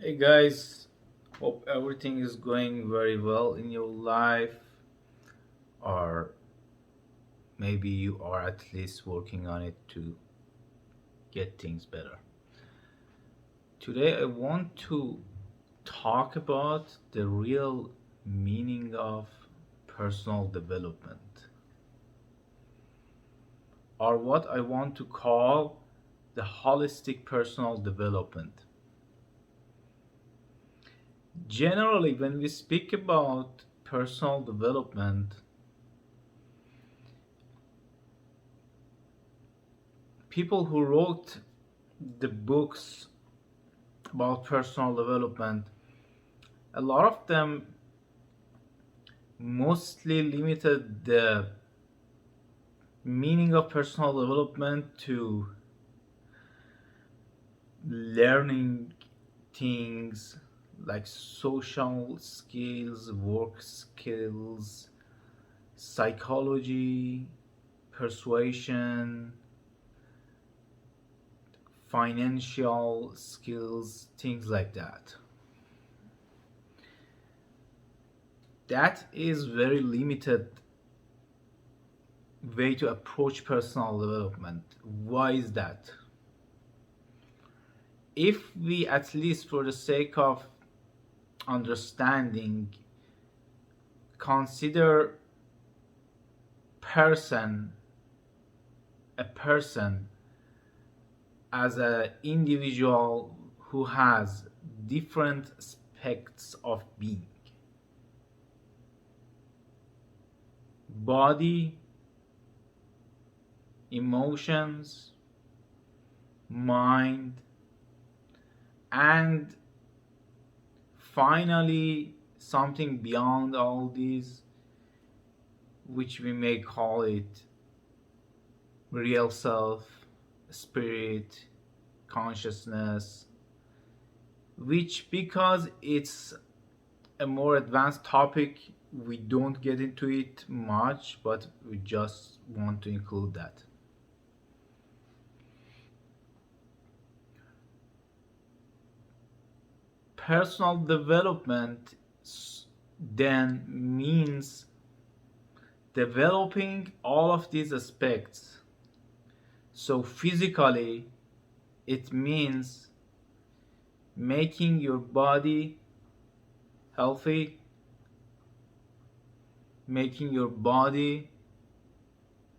Hey guys, hope everything is going very well in your life, or maybe you are at least working on it to get things better. Today, I want to talk about the real meaning of personal development, or what I want to call the holistic personal development. Generally, when we speak about personal development, people who wrote the books about personal development, a lot of them mostly limited the meaning of personal development to learning things like social skills, work skills, psychology, persuasion, financial skills, things like that. That is very limited way to approach personal development. Why is that? If we, at least for the sake of understanding, consider person a person as an individual who has different aspects of being: body, emotions, mind, and finally something beyond all these, which we may call it real self, spirit, consciousness, which, because it's a more advanced topic, we don't get into it much, but we just want to include that. Personal development then means developing all of these aspects. So, physically, it means making your body healthy, making your body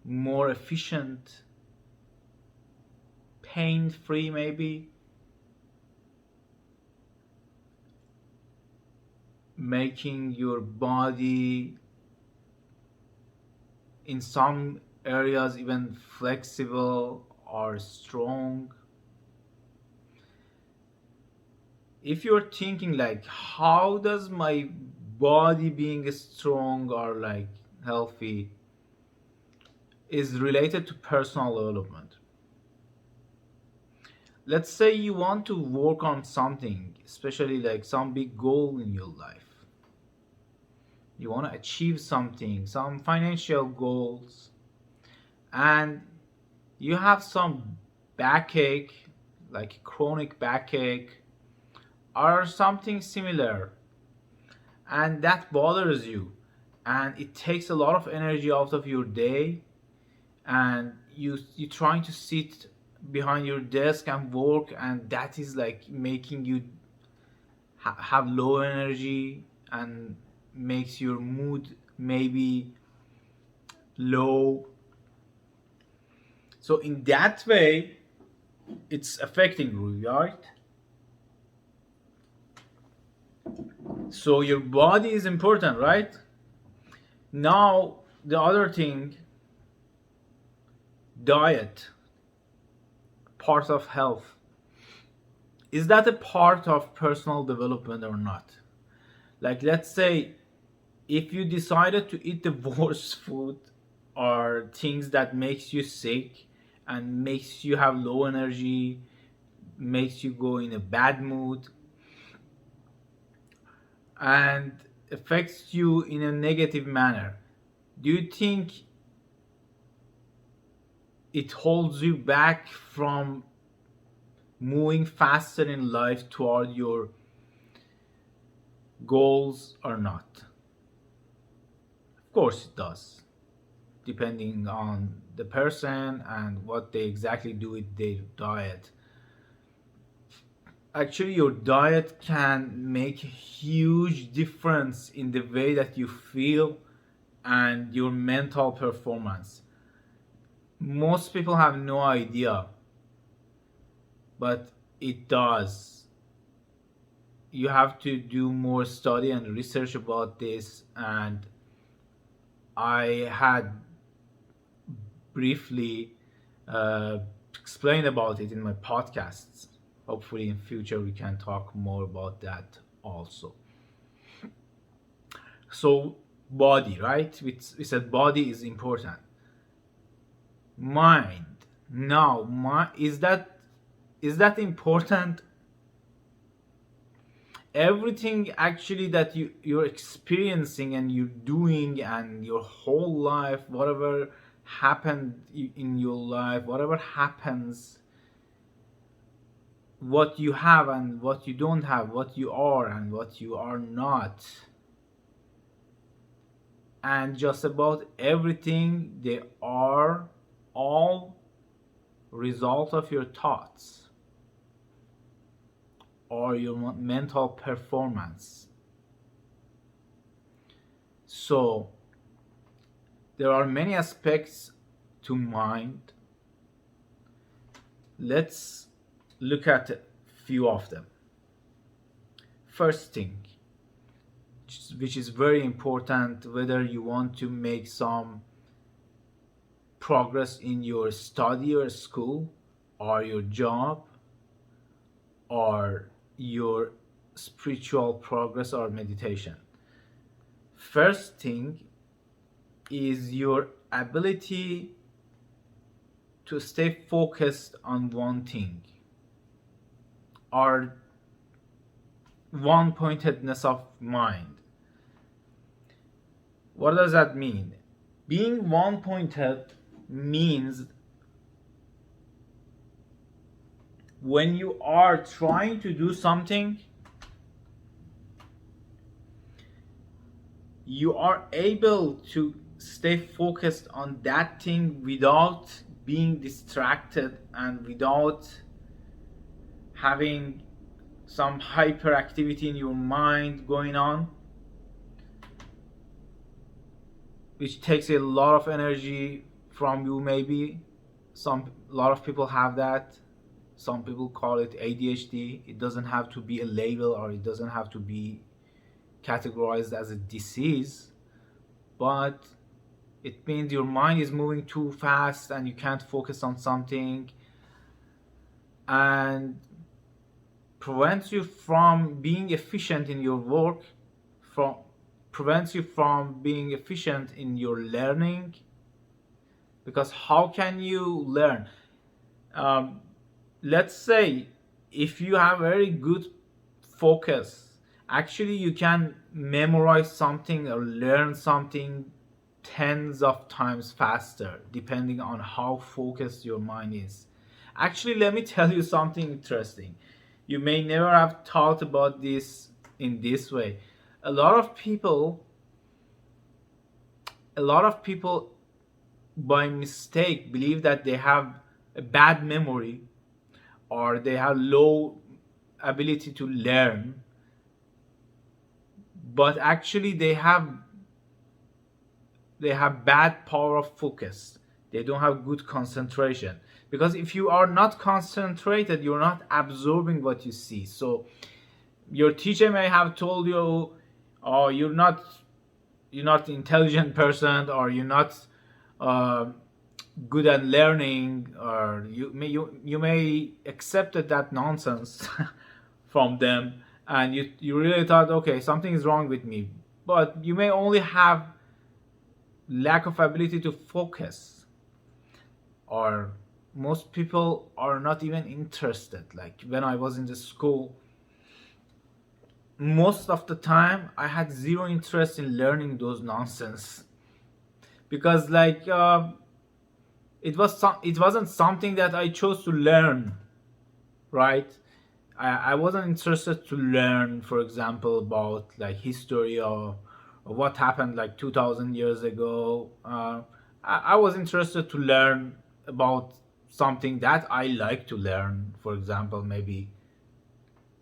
more efficient, pain free, maybe, making your body in some areas even flexible or strong. If you're thinking like, how does my body being strong or like healthy is related to personal development? Let's say you want to work on something, especially like some big goal in your life. You want to achieve something, some financial goals, and you have some backache, like chronic backache or something similar, and that bothers you, and it takes a lot of energy out of your day, and you trying to sit behind your desk and work, and that is like making you have low energy and makes your mood maybe low. So in that way, it's affecting you, right? So your body is important, right? Now the other thing, diet, part of health. Is that a part of personal development or not? Like, let's say if you decided to eat the worst food or things that makes you sick and makes you have low energy, makes you go in a bad mood, and affects you in a negative manner, do you think it holds you back from moving faster in life toward your goals or not? Of course it does, depending on the person and what they exactly do with their diet. Actually, your diet can make a huge difference in the way that you feel and your mental performance. Most people have no idea, but it does. You have to do more study and research about this, and I had briefly uh, explained about it in my podcasts. Hopefully in future we can talk more about that also. So body, right? We said body is important. Mind. Now, is that important? Everything actually that you're experiencing and you're doing and your whole life, whatever happened in your life, whatever happens, what you have and what you don't have, what you are and what you are not, and just about everything, they are all result of your thoughts or your mental performance. So there are many aspects to mind. Let's look at a few of them. First thing, which is very important, whether you want to make some progress in your study or school or your job or your spiritual progress or meditation. First thing is your ability to stay focused on one thing, or one-pointedness of mind. What does that mean? Being one-pointed means when you are trying to do something, you are able to stay focused on that thing without being distracted and without having some hyperactivity in your mind going on, which takes a lot of energy from you. Maybe a lot of people have that. Some people call it ADHD. It doesn't have to be a label, or it doesn't have to be categorized as a disease, but it means your mind is moving too fast and you can't focus on something, and prevents you from being efficient in your work, from prevents you from being efficient in your learning. Because how can you learn? um, let's say if you have very good focus, actually you can memorize something or learn something tens of times faster, depending on how focused your mind is. Actually, let me tell you something interesting. You may never have thought about this in this way. A lot of people, a lot of people by mistake believe that they have a bad memory or they have low ability to learn, but actually they have bad power of focus. They don't have good concentration, because if you are not concentrated, you're not absorbing what you see. So your teacher may have told you, oh, you're not intelligent person, or you're not uh, good at learning, or you may accepted that nonsense from them, and you really thought, okay, something is wrong with me. But you may only have lack of ability to focus, or most people are not even interested. Like when I was in the school, most of the time I had zero interest in learning those nonsense, because like it wasn't something that I chose to learn, right? I wasn't interested to learn, for example, about like history or what happened like 2000 years ago. I was interested to learn about something that I like to learn, for example, maybe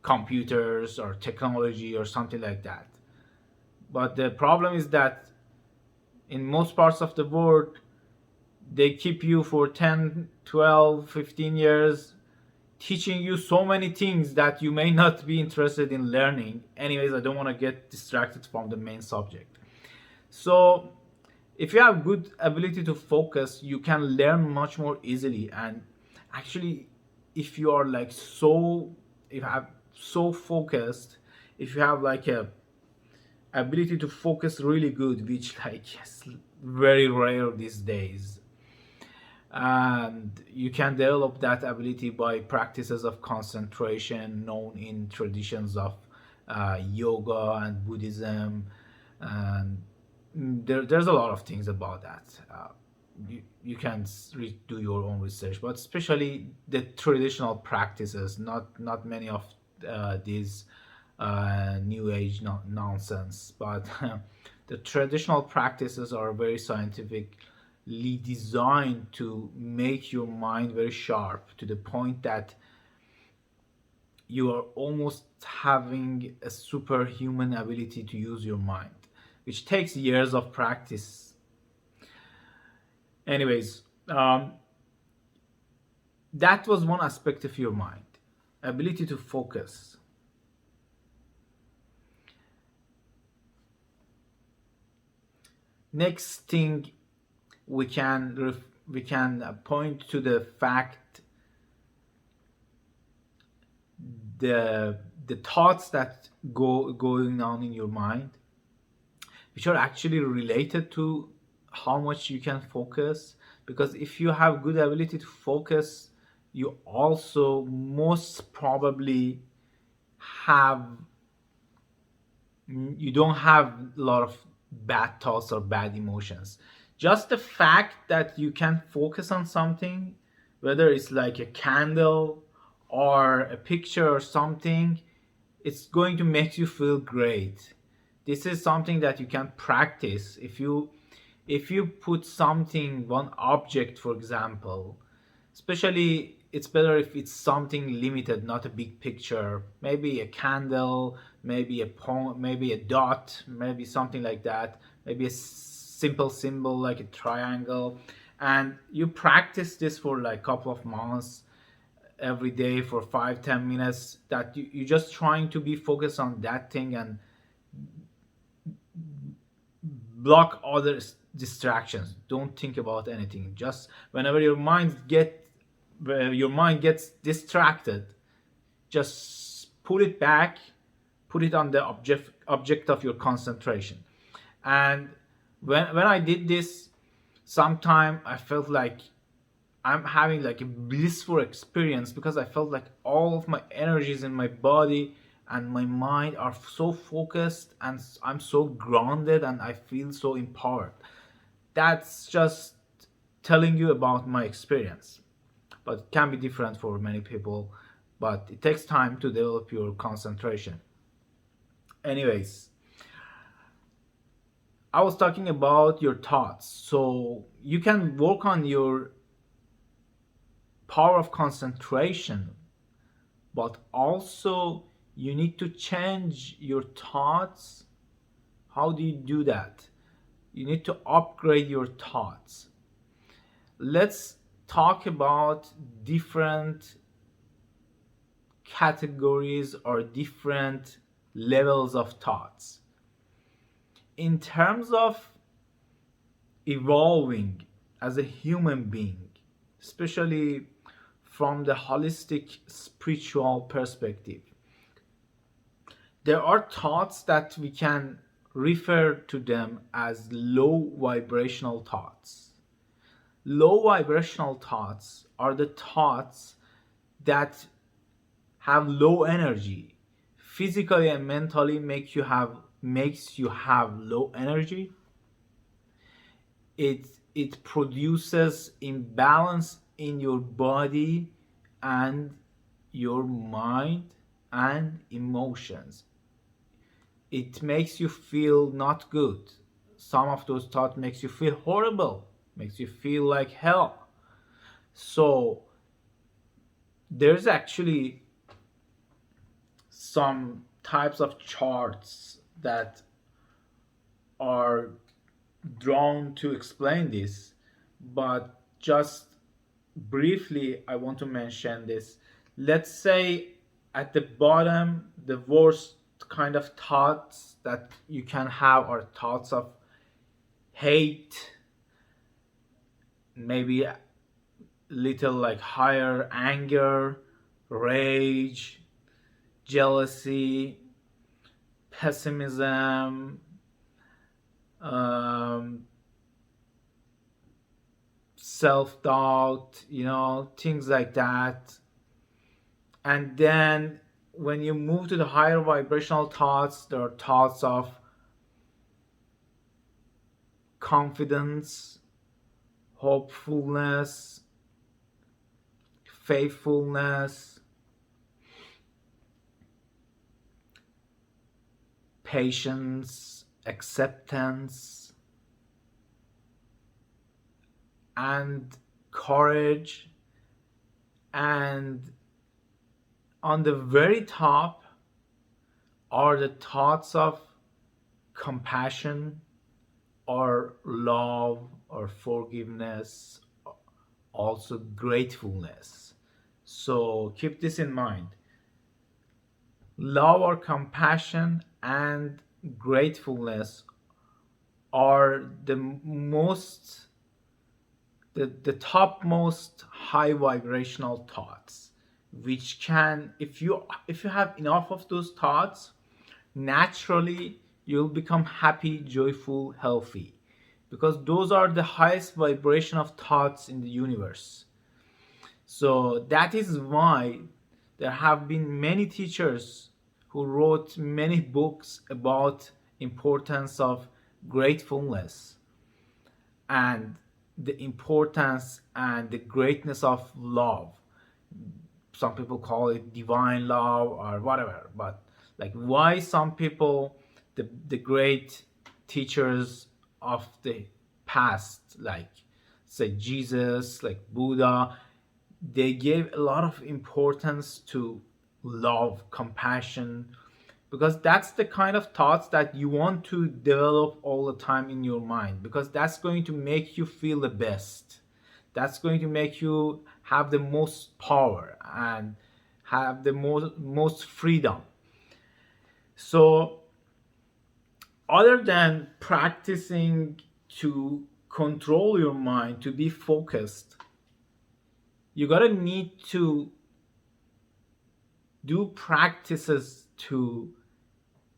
computers or technology or something like that. But the problem is that in most parts of the world, they keep you for 10, 12, 15 years teaching you so many things that you may not be interested in learning. Anyways, I don't want to get distracted from the main subject. So, if you have good ability to focus, you can learn much more easily. And actually, if you are like so, if you have so focused, if you have like a ability to focus really good, which like is very rare these days, and you can develop that ability by practices of concentration known in traditions of yoga and Buddhism, and there's a lot of things about that. You can do your own research, but especially the traditional practices, not many of these new age nonsense, but the traditional practices are very scientifically designed to make your mind very sharp to the point that you are almost having a superhuman ability to use your mind, which takes years of practice. Anyways, that was one aspect of your mind, ability to focus. Next thing, we can point to the fact, the thoughts that going on in your mind, which are actually related to how much you can focus. Because if you have good ability to focus, you also most probably have you don't have a lot of bad thoughts or bad emotions. Just the fact that you can focus on something, whether it's like a candle or a picture or something, it's going to make you feel great. This is something that you can practice. If you put something, one object, for example, especially it's better if it's something limited, not a big picture, maybe a candle, maybe a poem, maybe a dot, maybe something like that, maybe a simple symbol like a triangle, and you practice this for like a couple of months every day for 5-10 minutes, that you're just trying to be focused on that thing and block other distractions. Don't think about anything. Just whenever your mind gets distracted, just put it back, put it on the object of your concentration. And when I did this, sometime I felt like I'm having like a blissful experience, because I felt like all of my energies in my body and my mind are so focused, and I'm so grounded, and I feel so empowered. That's just telling you about my experience, but it can be different for many people. But it takes time to develop your concentration. Anyways, I was talking about your thoughts. So you can work on your power of concentration, but also you need to change your thoughts. How do you do that? You need to upgrade your thoughts. Let's talk about different categories or different levels of thoughts. In terms of evolving as a human being, especially from the holistic spiritual perspective, there are thoughts that we can refer to them as low vibrational thoughts. Low vibrational thoughts are the thoughts that have low energy, physically and mentally makes you have low energy. It produces imbalance in your body and your mind. and emotions. It makes you feel not good. Some of those thoughts makes you feel horrible, makes you feel like hell. So there's actually some types of charts that are drawn to explain this, but just briefly I want to mention this. Let's say at the bottom, the worst kind of thoughts that you can have are thoughts of hate, maybe a little like higher anger, rage, jealousy, pessimism, um, self doubt, things like that. And then when you move to the higher vibrational thoughts, there are thoughts of confidence, hopefulness, faithfulness, patience, acceptance, and courage. And on the very top are the thoughts of compassion or love or forgiveness, also gratefulness. So keep this in mind. Love or compassion and gratefulness are the topmost high vibrational thoughts, which can, if you have enough of those thoughts, naturally you'll become happy, joyful, healthy, because those are the highest vibration of thoughts in the universe. So that is why there have been many teachers who wrote many books about importance of gratefulness and the importance and the greatness of love. Some people call it divine love or whatever, but like, why some people, the great teachers of the past, like say Jesus, like Buddha, they gave a lot of importance to love, compassion, because that's the kind of thoughts that you want to develop all the time in your mind, because that's going to make you feel the best. That's going to make you have the most power and have the most freedom. So other than practicing to control your mind, to be focused, you gotta need to do practices to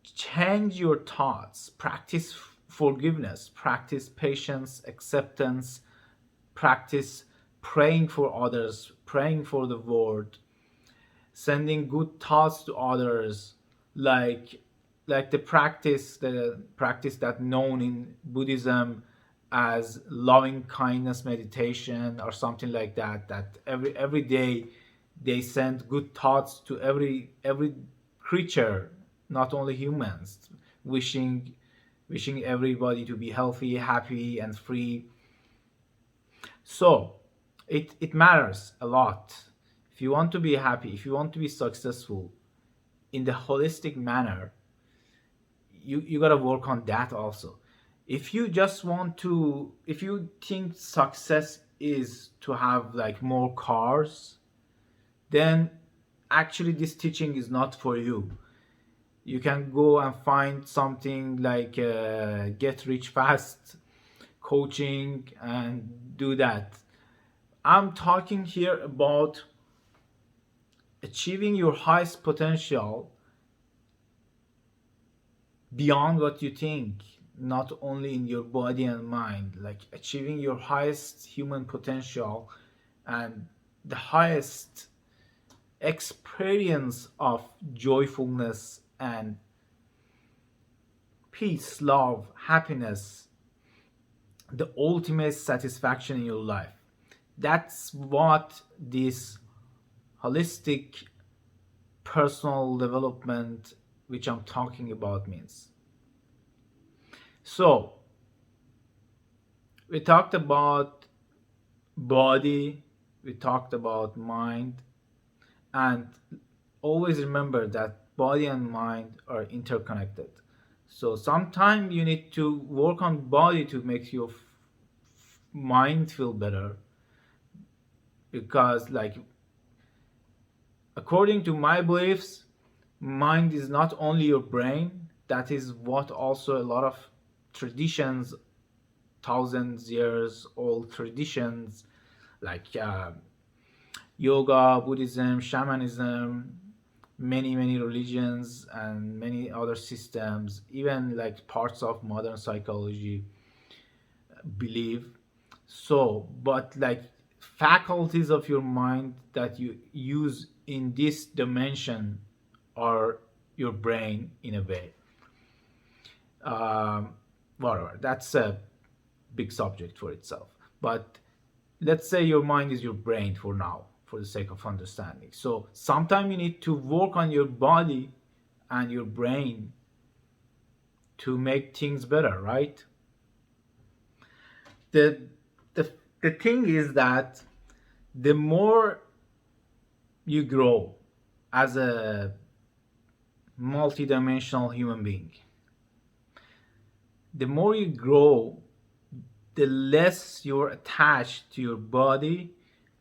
change your thoughts, practice forgiveness, practice patience, acceptance, practice praying for others, praying for the world, sending good thoughts to others, like the practice that known in Buddhism as loving kindness meditation or something like that, that every day they send good thoughts to every creature, not only humans, wishing everybody to be healthy, happy, and free. So it matters a lot. If you want to be happy, if you want to be successful in the holistic manner, you got to work on that also. If you think success is to have like more cars, then actually this teaching is not for you. You can go and find something like get rich fast coaching and do that. I'm talking here about achieving your highest potential beyond what you think, not only in your body and mind, like achieving your highest human potential and the highest experience of joyfulness and peace, love, happiness, the ultimate satisfaction in your life. That's what this holistic personal development which I'm talking about means. So, we talked about body, we talked about mind, and always remember that body and mind are interconnected. So sometimes you need to work on body to make your mind feel better, because like according to my beliefs, mind is not only your brain. That is what also a lot of traditions, thousands years old traditions like yoga, Buddhism, shamanism, many religions and many other systems, even like parts of modern psychology believe. So, but like faculties of your mind that you use in this dimension are your brain in a way. Um, Whatever, that's a big subject for itself. But let's say your mind is your brain for now, for the sake of understanding. So sometimes you need to work on your body and your brain to make things better, right? The the the thing is that the more you grow as a multidimensional human being, the more you grow, the less you're attached to your body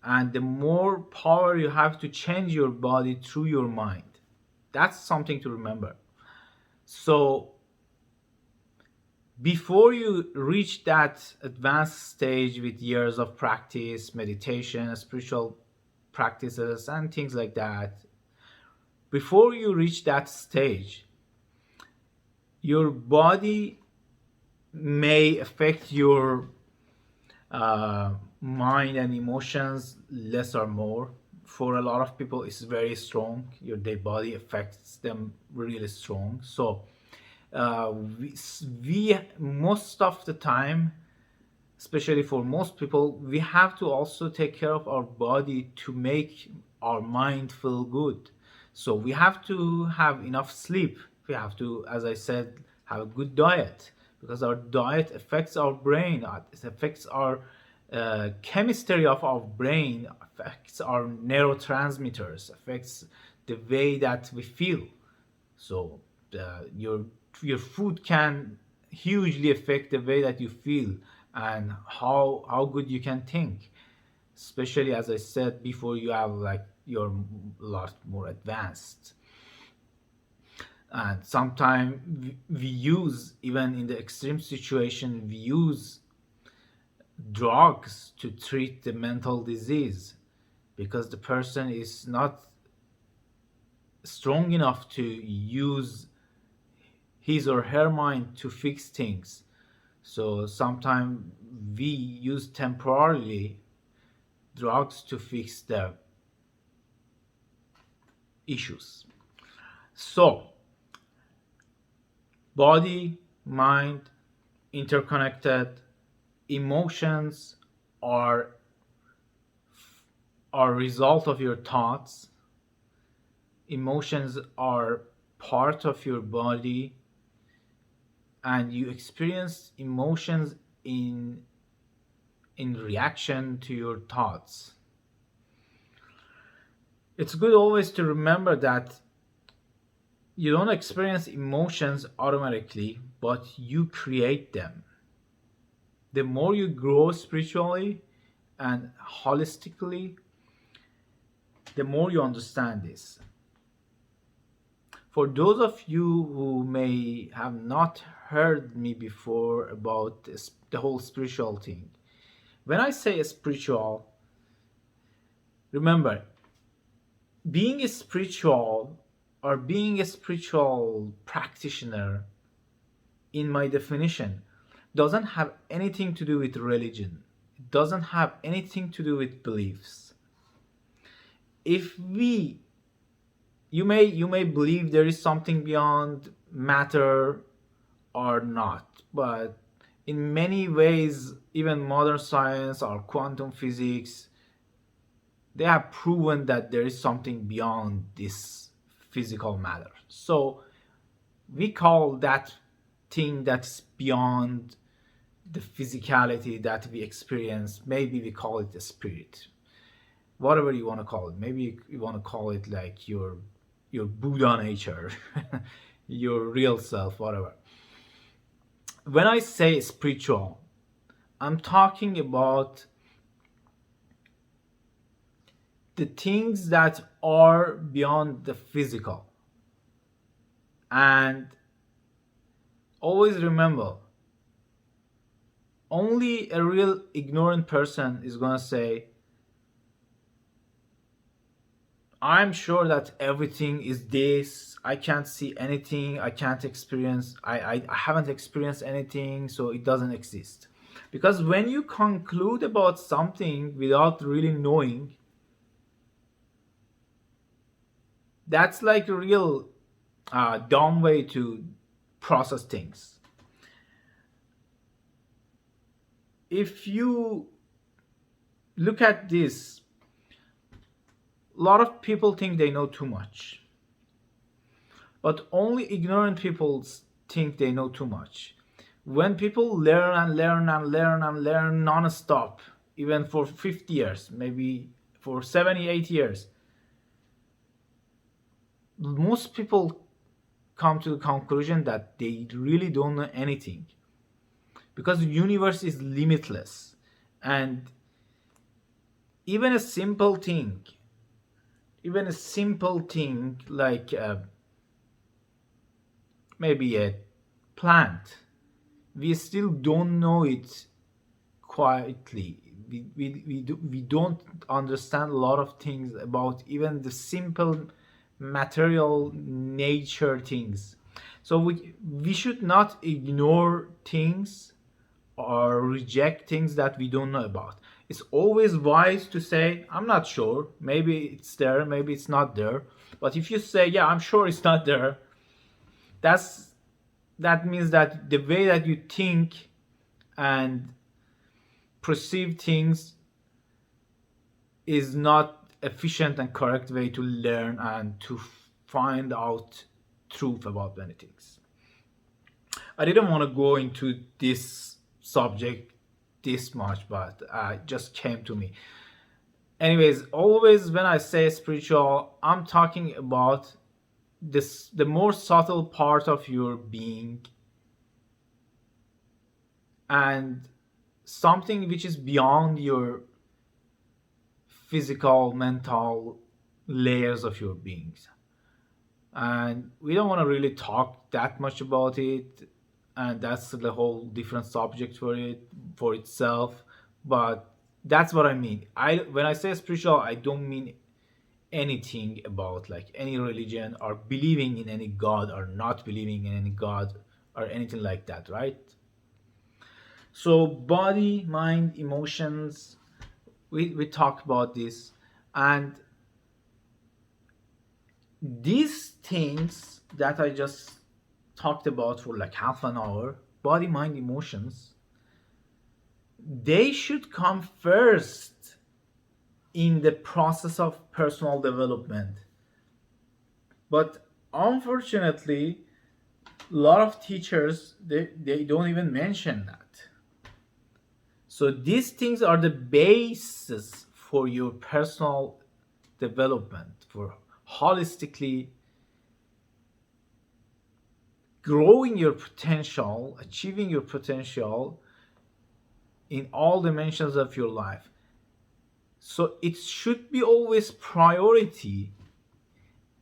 and the more power you have to change your body through your mind. That's something to remember. So before you reach that advanced stage with years of practice, meditation, spiritual practices, and things like that, before you reach that stage, your body may affect your mind and emotions less or more. For a lot of people, it's very strong. Their body affects them really strong. So we most of the time, especially for most people, we have to also take care of our body to make our mind feel good. So we have to have enough sleep. We have to, as I said, have a good diet, because our diet affects our brain. It affects our chemistry of our brain, affects our neurotransmitters, affects the way that we feel. So your food can hugely affect the way that you feel and how good you can think, especially as I said before, you have like you're a lot more advanced. And sometimes we use, even in the extreme situation, we use drugs to treat the mental disease because the person is not strong enough to use his or her mind to fix things. So sometimes we use temporarily drugs to fix the issues. So body, mind, interconnected. Emotions are a result of your thoughts. Emotions are part of your body, and you experience emotions in reaction to your thoughts. It's good always to remember that you don't experience emotions automatically, but you create them. The more you grow spiritually and holistically, the more you understand this. For those of you who may have not heard me before about the whole spiritual thing, when I say spiritual, remember, being a spiritual or being a spiritual practitioner, in my definition, doesn't have anything to do with religion. It doesn't have anything to do with beliefs. If you may believe there is something beyond matter or not, but in many ways, even modern science or quantum physics, they have proven that there is something beyond this physical matter. So we call that thing that's beyond the physicality that we experience, maybe we call it the spirit, whatever you want to call it. Maybe you want to call it like your Buddha nature, your real self, whatever. When I say spiritual, I'm talking about the things that are beyond the physical. And always remember, only a real ignorant person is going to say, I'm sure that everything is this. I can't see anything. I can't experience. I haven't experienced anything, so it doesn't exist. Because when you conclude about something without really knowing, that's like a real dumb way to process things. If you look at this, a lot of people think they know too much, but only ignorant people think they know too much. When people learn and learn and learn and learn non-stop, even for 50 years, maybe for 70, 80 years, most people come to the conclusion that they really don't know anything, because the universe is limitless. And even a simple thing like maybe a plant, we still don't know it quietly. We don't understand a lot of things about even the simple material nature things. So we should not ignore things or reject things that we don't know about. It's always wise to say, I'm not sure, maybe it's there, maybe it's not there. But if you say, yeah, I'm sure it's not there, that means that the way that you think and perceive things is not efficient and correct way to learn and to find out truth about many things. I didn't want to go into this subject this much, but it just came to me. Anyways, always when I say spiritual, I'm talking about the more subtle part of your being, and something which is beyond your physical, mental layers of your beings. And we don't want to really talk that much about it, and that's the whole different subject for itself. But that's what I mean. When I say spiritual, I don't mean anything about like any religion or believing in any god or not believing in any god or anything like that, right? So body, mind, emotions, we talked about this. And these things that I just talked about for like half an hour, body, mind, emotions, they should come first in the process of personal development. But unfortunately, a lot of teachers, they don't even mention that. So these things are the basis for your personal development, for holistically growing your potential, achieving your potential in all dimensions of your life. So it should be always priority.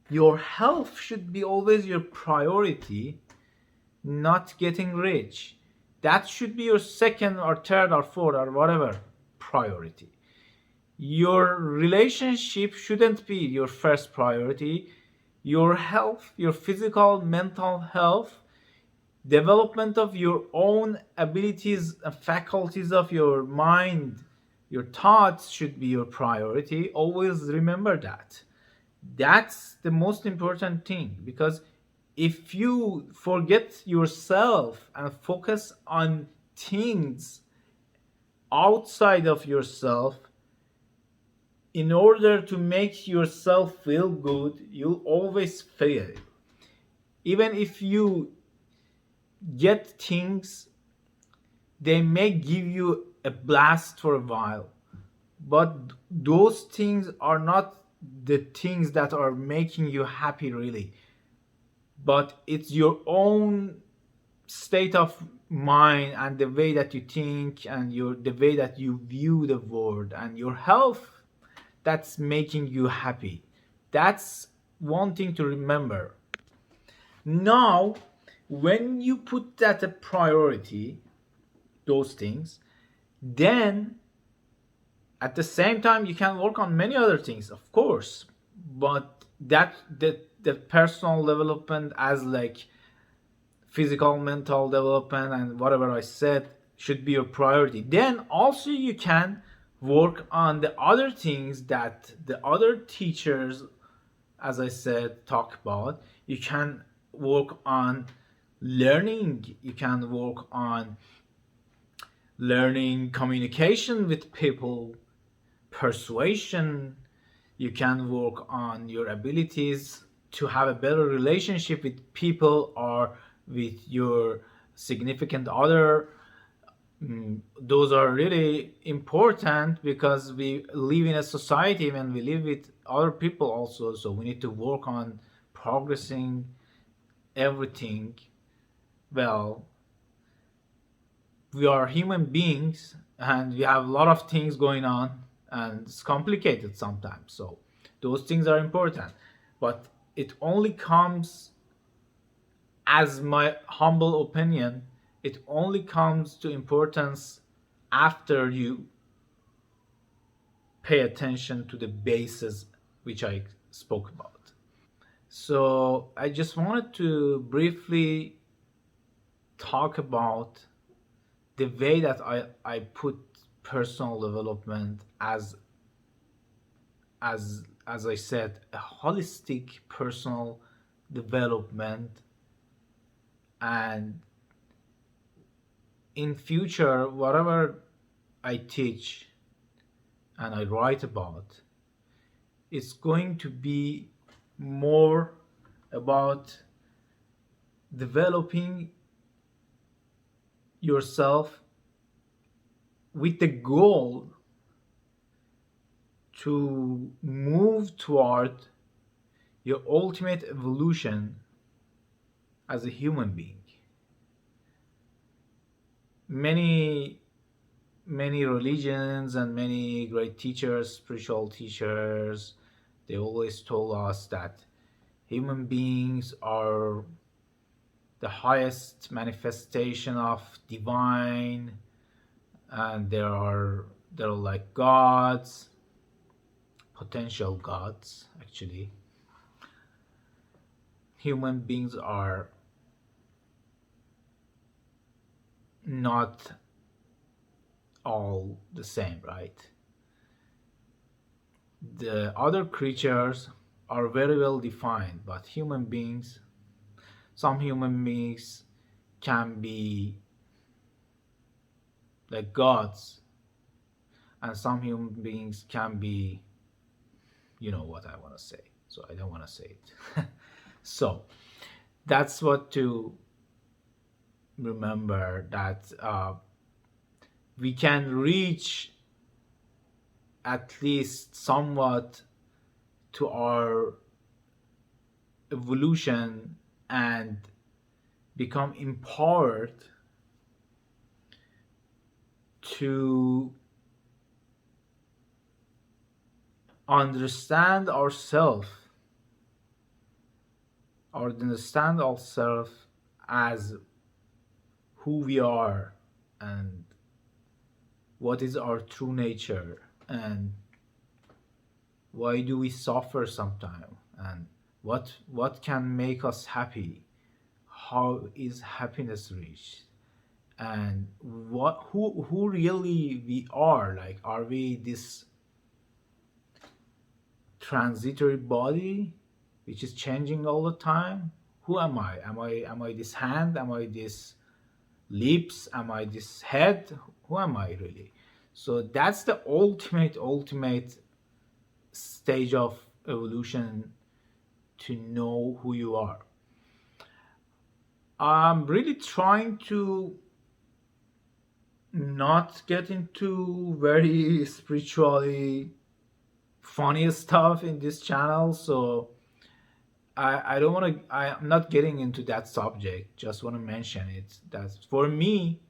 Your health should be always your priority, not getting rich. That should be your second or third or fourth or whatever priority. Your relationship shouldn't be your first priority. Your health, your physical, mental health, development of your own abilities and faculties of your mind, your thoughts should be your priority. Always remember that. That's the most important thing, because if you forget yourself and focus on things outside of yourself, in order to make yourself feel good, you'll always fail. Even if you get things, they may give you a blast for a while, but those things are not the things that are making you happy really, but it's your own state of mind and the way that you think and the way that you view the world and your health that's making you happy. That's one thing to remember. Now, when you put that a priority, those things, then at the same time you can work on many other things, of course, but the personal development as like physical, mental development, and whatever I said should be your priority. Then also you can work on the other things that the other teachers, as I said, talk about. You can work on learning, you can work on learning communication with people, persuasion, you can work on your abilities to have a better relationship with people or with your significant other. Those are really important because we live in a society and we live with other people also, so we need to work on progressing everything. Well, we are human beings and we have a lot of things going on and it's complicated sometimes, so those things are important, but it only comes, as my humble opinion, it only comes to importance after you pay attention to the bases which I spoke about. So I just wanted to briefly talk about the way that I put personal development as I said, a holistic personal development, and in future whatever I teach and I write about, it's going to be more about developing yourself with the goal to move toward your ultimate evolution as a human being. Many religions and many great teachers, spiritual teachers, they always told us that human beings are the highest manifestation of divine, and they're like gods, potential gods actually. Human beings are not all the same, right? The other creatures are very well defined, but some human beings can be like gods, and some human beings can be, you know what I want to say, so I don't want to say it. So that's what to remember, that we can reach at least somewhat to our evolution and become empowered to understand ourselves or understand ourselves as who we are and what is our true nature and why do we suffer sometimes and what can make us happy, how is happiness reached, and what who really we are. Like, are we this transitory body which is changing all the time? Who am I? Am I this hand? Am I this lips? Am I this head? Who am I really? So that's the ultimate stage of evolution to know who you are. I'm really trying to not get into very spiritually funny stuff in this channel, so I don't want to. I'm not getting into that subject. Just want to mention it. That for me,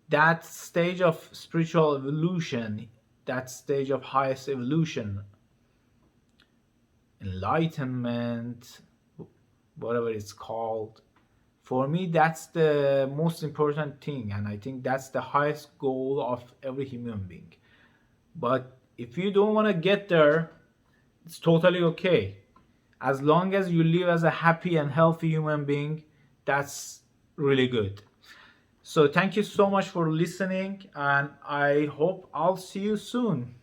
that stage of spiritual evolution, that stage of highest evolution, enlightenment, whatever it's called, for me, that's the most important thing, and I think that's the highest goal of every human being. But if you don't want to get there, it's totally okay. As long as you live as a happy and healthy human being, that's really good. So thank you so much for listening, and I hope I'll see you soon.